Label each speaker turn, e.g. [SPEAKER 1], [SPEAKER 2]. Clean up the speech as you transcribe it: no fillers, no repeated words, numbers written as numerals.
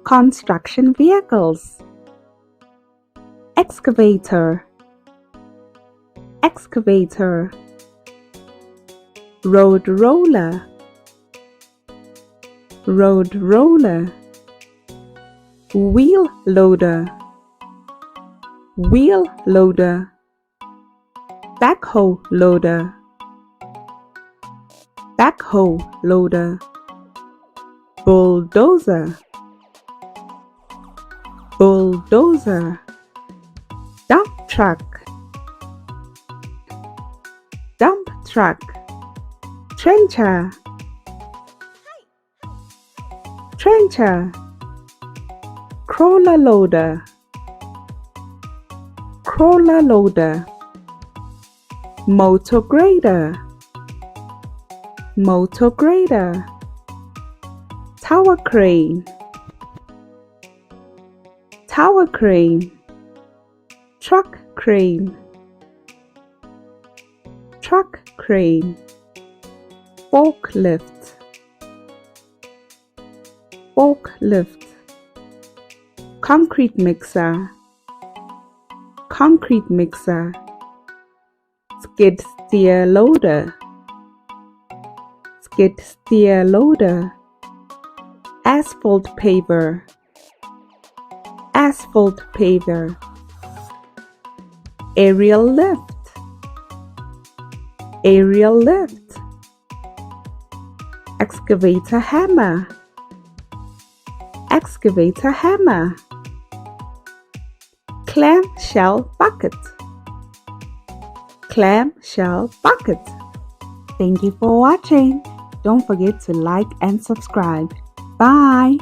[SPEAKER 1] Construction vehicles. Excavator, excavator. Road roller, road roller. Wheel loader, wheel loader. Backhoe loader, backhoe loader. Bulldozer, bulldozer. Dump truck, dump truck. Trencher, trencher. Crawler loader, crawler loader. Motor grader, motor grader. Tower crane, tower crane. Truck crane, truck crane. Forklift, forklift. Concrete mixer, concrete mixer. Skid steer loader, skid steer loader. Asphalt paver, asphalt paver. Aerial lift, aerial lift. Excavator hammer, excavator hammer. Clamshell bucket, clamshell bucket. Thank you for watching. Don't forget to like and subscribe. Bye.